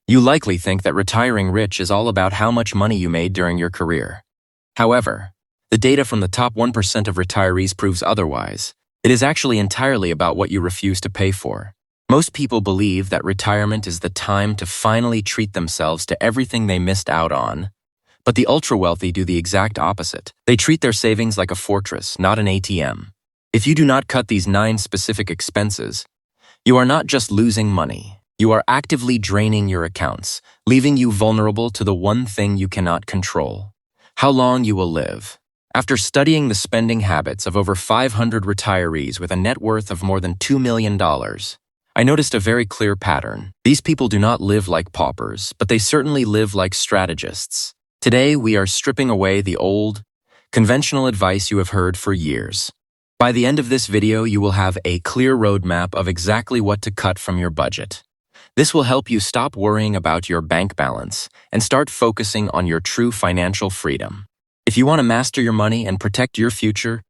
You likely think that retiring rich is all about how much money you made during your career. However, the data from the top 1% of retirees proves otherwise. It is actually entirely about what you refuse to pay for. Most people believe that retirement is the time to finally treat themselves to everything they missed out on. But the ultra-wealthy do the exact opposite. They treat their savings like a fortress, not an ATM. If you do not cut these 9 specific expenses, you are not just losing money. You are actively draining your accounts, leaving you vulnerable to the one thing you cannot control: how long you will live. After studying the spending habits of over 500 retirees with a net worth of more than $2 million, I noticed a very clear pattern. These people do not live like paupers, but they certainly live like strategists. Today, we are stripping away the old, conventional advice you have heard for years. By the end of this video, you will have a clear roadmap of exactly what to cut from your budget. This will help you stop worrying about your bank balance and start focusing on your true financial freedom. If you want to master your money and protect your future,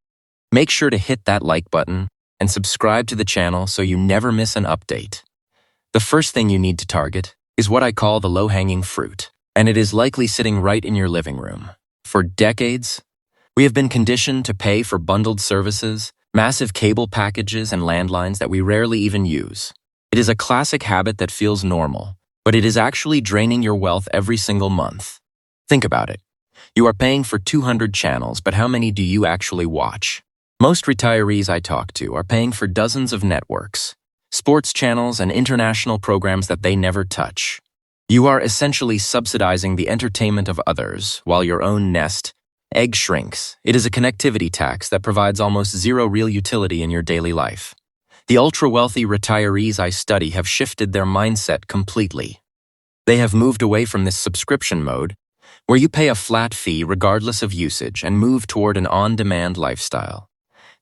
make sure to hit that like button and subscribe to the channel so you never miss an update. The first thing you need to target is what I call the low-hanging fruit, and it is likely sitting right in your living room. For decades, we have been conditioned to pay for bundled services, massive cable packages, and landlines that we rarely even use. It is a classic habit that feels normal, but it is actually draining your wealth every single month. Think about it. You are paying for 200 channels, but how many do you actually watch? Most retirees I talk to are paying for dozens of networks, sports channels, and international programs that they never touch. You are essentially subsidizing the entertainment of others while your own nest egg shrinks. It is a connectivity tax that provides almost zero real utility in your daily life. The ultra-wealthy retirees I study have shifted their mindset completely. They have moved away from this subscription mode, where you pay a flat fee regardless of usage, and move toward an on-demand lifestyle.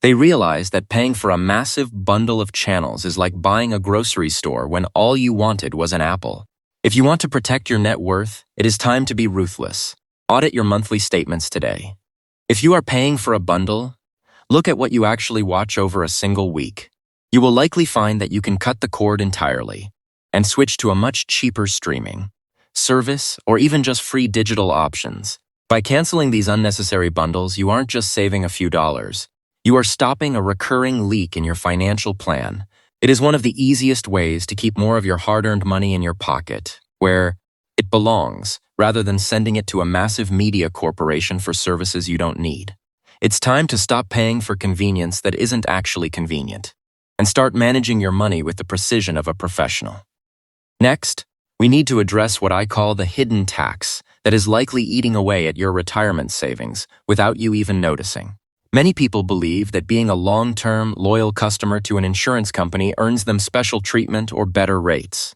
They realize that paying for a massive bundle of channels is like buying a grocery store when all you wanted was an apple. If you want to protect your net worth, it is time to be ruthless. Audit your monthly statements today. If you are paying for a bundle, look at what you actually watch over a single week. You will likely find that you can cut the cord entirely and switch to a much cheaper streaming service or even just free digital options. By canceling these unnecessary bundles, you aren't just saving a few dollars. You are stopping a recurring leak in your financial plan. It is one of the easiest ways to keep more of your hard-earned money in your pocket, where it belongs, rather than sending it to a massive media corporation for services you don't need. It's time to stop paying for convenience that isn't actually convenient, and start managing your money with the precision of a professional. Next, we need to address what I call the hidden tax that is likely eating away at your retirement savings without you even noticing. Many people believe that being a long-term, loyal customer to an insurance company earns them special treatment or better rates.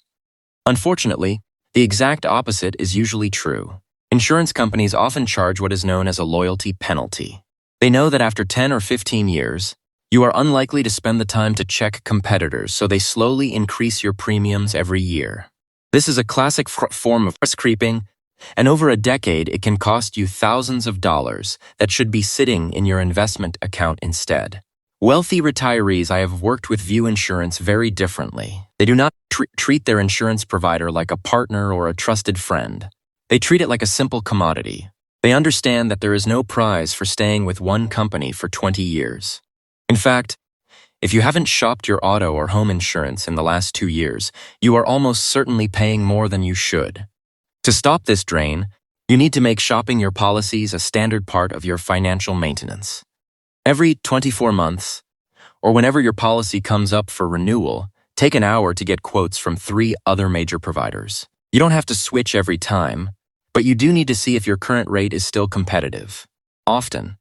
Unfortunately, the exact opposite is usually true. Insurance companies often charge what is known as a loyalty penalty. They know that after 10 or 15 years, you are unlikely to spend the time to check competitors, so they slowly increase your premiums every year. This is a classic form of risk creeping, and over a decade it can cost you thousands of dollars that should be sitting in your investment account instead. Wealthy retirees I have worked with view insurance very differently. They do not treat their insurance provider like a partner or a trusted friend. They treat it like a simple commodity. They understand that there is no prize for staying with one company for 20 years. In fact, if you haven't shopped your auto or home insurance in the last 2 years, you are almost certainly paying more than you should. To stop this drain, you need to make shopping your policies a standard part of your financial maintenance. Every 24 months, or whenever your policy comes up for renewal, take an hour to get quotes from 3 other major providers. You don't have to switch every time, but you do need to see if your current rate is still competitive. Often,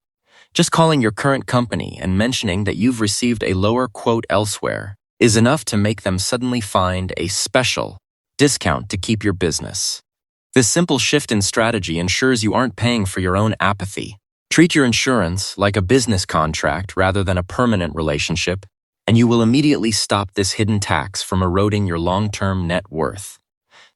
just calling your current company and mentioning that you've received a lower quote elsewhere is enough to make them suddenly find a special discount to keep your business. This simple shift in strategy ensures you aren't paying for your own apathy. Treat your insurance like a business contract rather than a permanent relationship, and you will immediately stop this hidden tax from eroding your long-term net worth.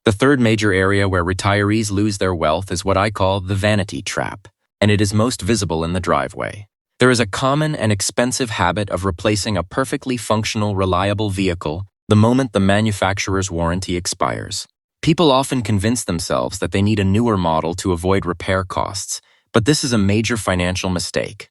The third major area where retirees lose their wealth is what I call the vanity trap, and it is most visible in the driveway. There is a common and expensive habit of replacing a perfectly functional, reliable vehicle the moment the manufacturer's warranty expires. People often convince themselves that they need a newer model to avoid repair costs, but this is a major financial mistake.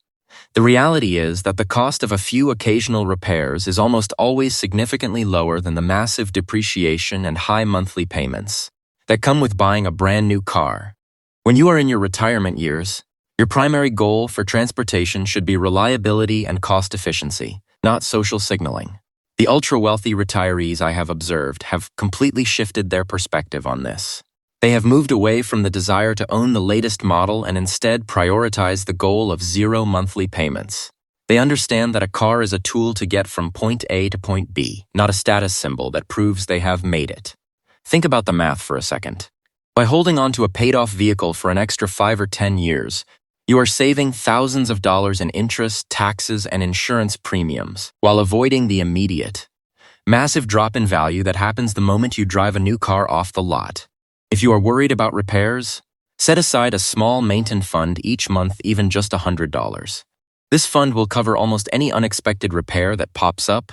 The reality is that the cost of a few occasional repairs is almost always significantly lower than the massive depreciation and high monthly payments that come with buying a brand new car. When you are in your retirement years, your primary goal for transportation should be reliability and cost efficiency, not social signaling. The ultra-wealthy retirees I have observed have completely shifted their perspective on this. They have moved away from the desire to own the latest model and instead prioritize the goal of zero monthly payments. They understand that a car is a tool to get from point A to point B, not a status symbol that proves they have made it. Think about the math for a second. By holding on to a paid-off vehicle for an extra 5 or 10 years, you are saving thousands of dollars in interest, taxes, and insurance premiums, while avoiding the immediate, massive drop in value that happens the moment you drive a new car off the lot. If you are worried about repairs, set aside a small maintenance fund each month, even just $100. This fund will cover almost any unexpected repair that pops up,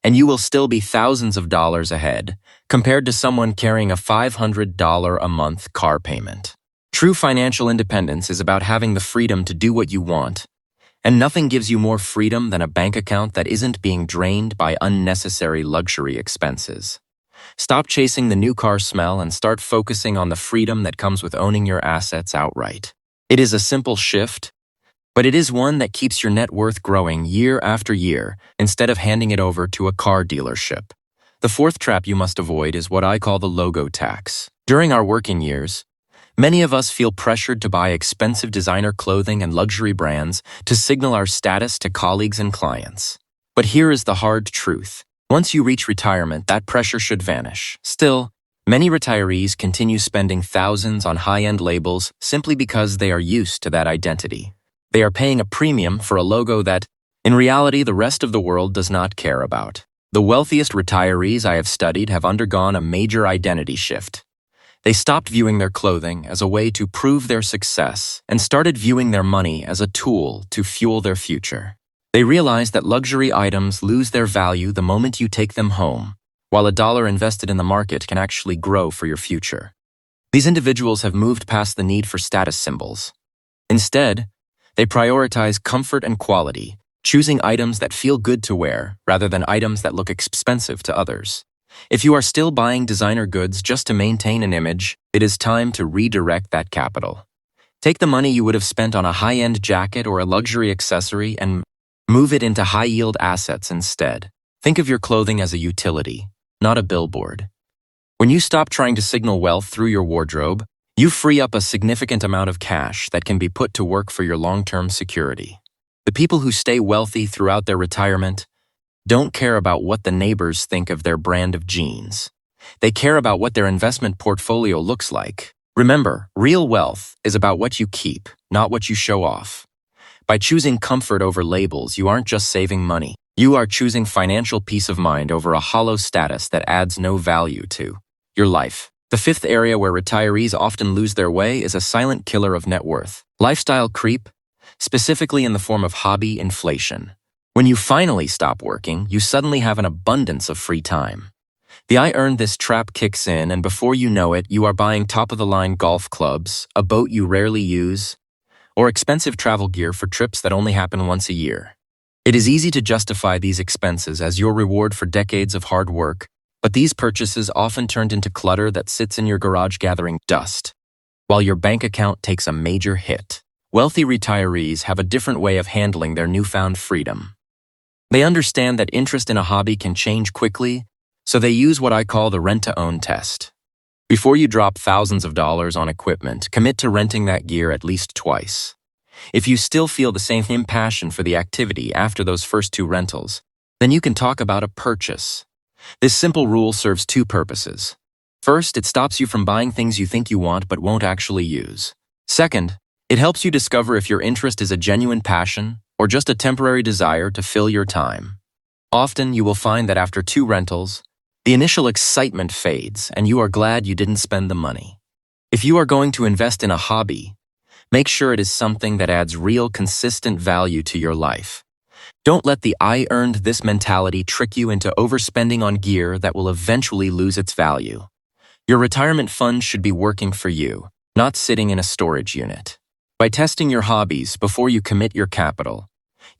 and you will still be thousands of dollars ahead compared to someone carrying a $500 a month car payment. True financial independence is about having the freedom to do what you want, and nothing gives you more freedom than a bank account that isn't being drained by unnecessary luxury expenses. Stop chasing the new car smell and start focusing on the freedom that comes with owning your assets outright. It is a simple shift, but it is one that keeps your net worth growing year after year instead of handing it over to a car dealership. The fourth trap you must avoid is what I call the logo tax. During our working years, many of us feel pressured to buy expensive designer clothing and luxury brands to signal our status to colleagues and clients. But here is the hard truth. Once you reach retirement, that pressure should vanish. Still, many retirees continue spending thousands on high-end labels simply because they are used to that identity. They are paying a premium for a logo that, in reality, the rest of the world does not care about. The wealthiest retirees I have studied have undergone a major identity shift. They stopped viewing their clothing as a way to prove their success and started viewing their money as a tool to fuel their future. They realized that luxury items lose their value the moment you take them home, while a dollar invested in the market can actually grow for your future. These individuals have moved past the need for status symbols. Instead, they prioritize comfort and quality, choosing items that feel good to wear rather than items that look expensive to others. If you are still buying designer goods just to maintain an image, it is time to redirect that capital. Take the money you would have spent on a high-end jacket or a luxury accessory and move it into high-yield assets instead. Think of your clothing as a utility, not a billboard. When you stop trying to signal wealth through your wardrobe, you free up a significant amount of cash that can be put to work for your long-term security. The people who stay wealthy throughout their retirement don't care about what the neighbors think of their brand of jeans. They care about what their investment portfolio looks like. Remember, real wealth is about what you keep, not what you show off. By choosing comfort over labels, you aren't just saving money. You are choosing financial peace of mind over a hollow status that adds no value to your life. The fifth area where retirees often lose their way is a silent killer of net worth. Lifestyle creep, specifically in the form of hobby inflation. When you finally stop working, you suddenly have an abundance of free time. The I earned this trap kicks in, and before you know it, you are buying top-of-the-line golf clubs, a boat you rarely use, or expensive travel gear for trips that only happen once a year. It is easy to justify these expenses as your reward for decades of hard work, but these purchases often turned into clutter that sits in your garage gathering dust, while your bank account takes a major hit. Wealthy retirees have a different way of handling their newfound freedom. They understand that interest in a hobby can change quickly, so they use what I call the rent-to-own test. Before you drop thousands of dollars on equipment, commit to renting that gear at least twice. If you still feel the same passion for the activity after those first 2 rentals, then you can talk about a purchase. This simple rule serves 2 purposes. First, it stops you from buying things you think you want but won't actually use. Second, it helps you discover if your interest is a genuine passion or just a temporary desire to fill your time. Often, you will find that after 2 rentals, the initial excitement fades and you are glad you didn't spend the money. If you are going to invest in a hobby, make sure it is something that adds real, consistent value to your life. Don't let the I earned this mentality trick you into overspending on gear that will eventually lose its value. Your retirement fund should be working for you, not sitting in a storage unit. By testing your hobbies before you commit your capital,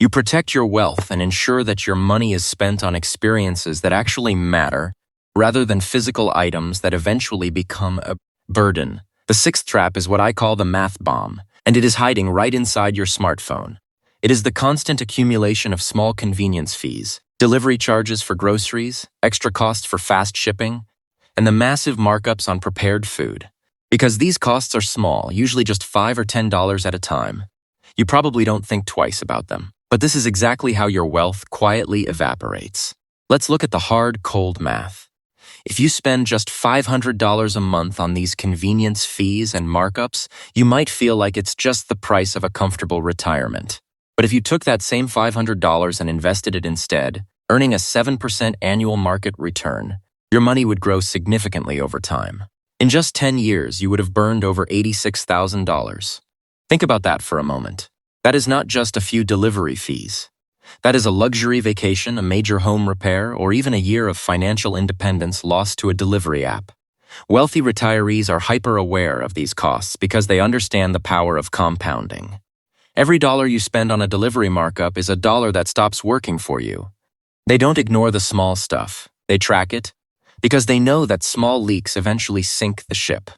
you protect your wealth and ensure that your money is spent on experiences that actually matter rather than physical items that eventually become a burden. The sixth trap is what I call the math bomb, and it is hiding right inside your smartphone. It is the constant accumulation of small convenience fees, delivery charges for groceries, extra costs for fast shipping, and the massive markups on prepared food. Because these costs are small, usually just $5 or $10 at a time, you probably don't think twice about them. But this is exactly how your wealth quietly evaporates. Let's look at the hard, cold math. If you spend just $500 a month on these convenience fees and markups, you might feel like it's just the price of a comfortable retirement. But if you took that same $500 and invested it instead, earning a 7% annual market return, your money would grow significantly over time. In just 10 years, you would have burned over $86,000. Think about that for a moment. That is not just a few delivery fees. That is a luxury vacation, a major home repair, or even a year of financial independence lost to a delivery app. Wealthy retirees are hyper-aware of these costs because they understand the power of compounding. Every dollar you spend on a delivery markup is a dollar that stops working for you. They don't ignore the small stuff. They track it because they know that small leaks eventually sink the ship.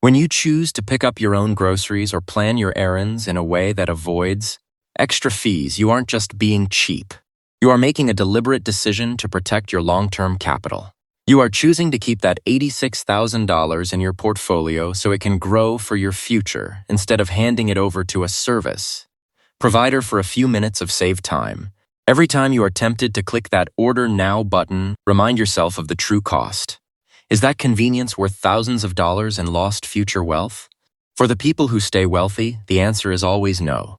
When you choose to pick up your own groceries or plan your errands in a way that avoids extra fees, you aren't just being cheap. You are making a deliberate decision to protect your long-term capital. You are choosing to keep that $86,000 in your portfolio so it can grow for your future instead of handing it over to a service provider for a few minutes of saved time. Every time you are tempted to click that Order Now button, remind yourself of the true cost. Is that convenience worth thousands of dollars in lost future wealth? For the people who stay wealthy, the answer is always no.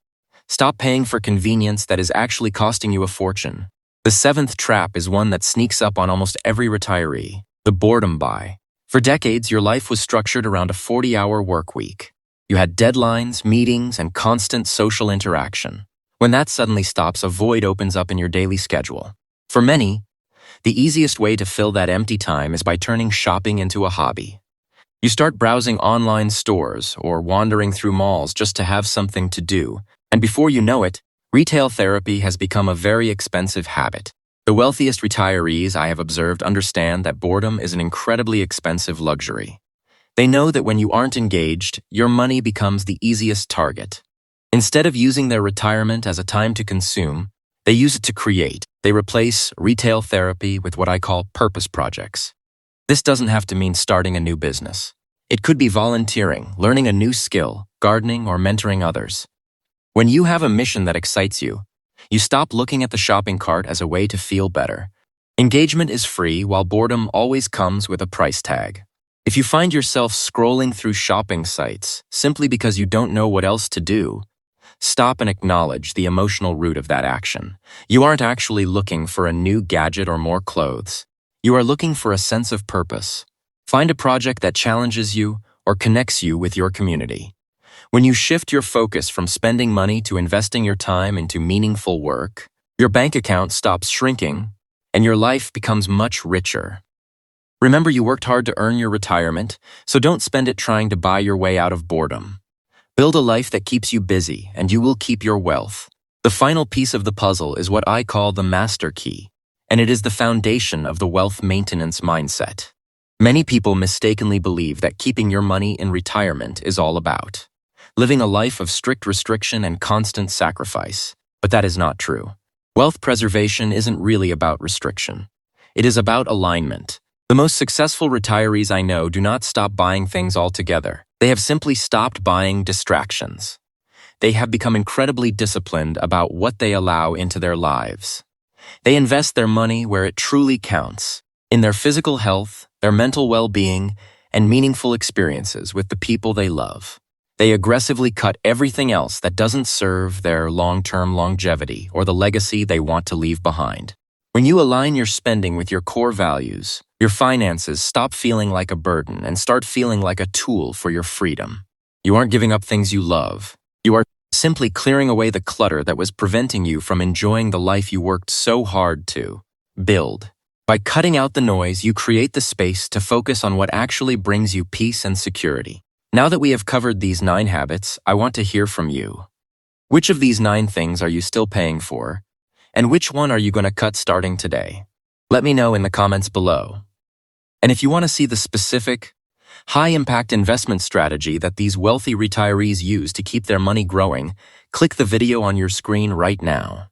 Stop paying for convenience that is actually costing you a fortune. The seventh trap is one that sneaks up on almost every retiree: the boredom buy. For decades, your life was structured around a 40-hour work week. You had deadlines, meetings, and constant social interaction. When that suddenly stops, a void opens up in your daily schedule. For many, the easiest way to fill that empty time is by turning shopping into a hobby. You start browsing online stores or wandering through malls just to have something to do, and before you know it, retail therapy has become a very expensive habit. The wealthiest retirees I have observed understand that boredom is an incredibly expensive luxury. They know that when you aren't engaged, your money becomes the easiest target. Instead of using their retirement as a time to consume, they use it to create. They replace retail therapy with what I call purpose projects. This doesn't have to mean starting a new business. It could be volunteering, learning a new skill, gardening, or mentoring others. When you have a mission that excites you, you stop looking at the shopping cart as a way to feel better. Engagement is free, while boredom always comes with a price tag. If you find yourself scrolling through shopping sites simply because you don't know what else to do, stop and acknowledge the emotional root of that action. You aren't actually looking for a new gadget or more clothes. You are looking for a sense of purpose. Find a project that challenges you or connects you with your community. When you shift your focus from spending money to investing your time into meaningful work, your bank account stops shrinking and your life becomes much richer. Remember, you worked hard to earn your retirement, so don't spend it trying to buy your way out of boredom. Build a life that keeps you busy, and you will keep your wealth. The final piece of the puzzle is what I call the master key, and it is the foundation of the wealth maintenance mindset. Many people mistakenly believe that keeping your money in retirement is all about living a life of strict restriction and constant sacrifice, but that is not true. Wealth preservation isn't really about restriction. It is about alignment. The most successful retirees I know do not stop buying things altogether. They have simply stopped buying distractions. They have become incredibly disciplined about what they allow into their lives. They invest their money where it truly counts, in their physical health, their mental well-being, and meaningful experiences with the people they love. They aggressively cut everything else that doesn't serve their long-term longevity or the legacy they want to leave behind. When you align your spending with your core values, your finances stop feeling like a burden and start feeling like a tool for your freedom. You aren't giving up things you love. You are simply clearing away the clutter that was preventing you from enjoying the life you worked so hard to build. By cutting out the noise, you create the space to focus on what actually brings you peace and security. Now that we have covered these 9 habits, I want to hear from you. Which of these 9 things are you still paying for? And which one are you going to cut starting today? Let me know in the comments below. And if you want to see the specific, high-impact investment strategy that these wealthy retirees use to keep their money growing, click the video on your screen right now.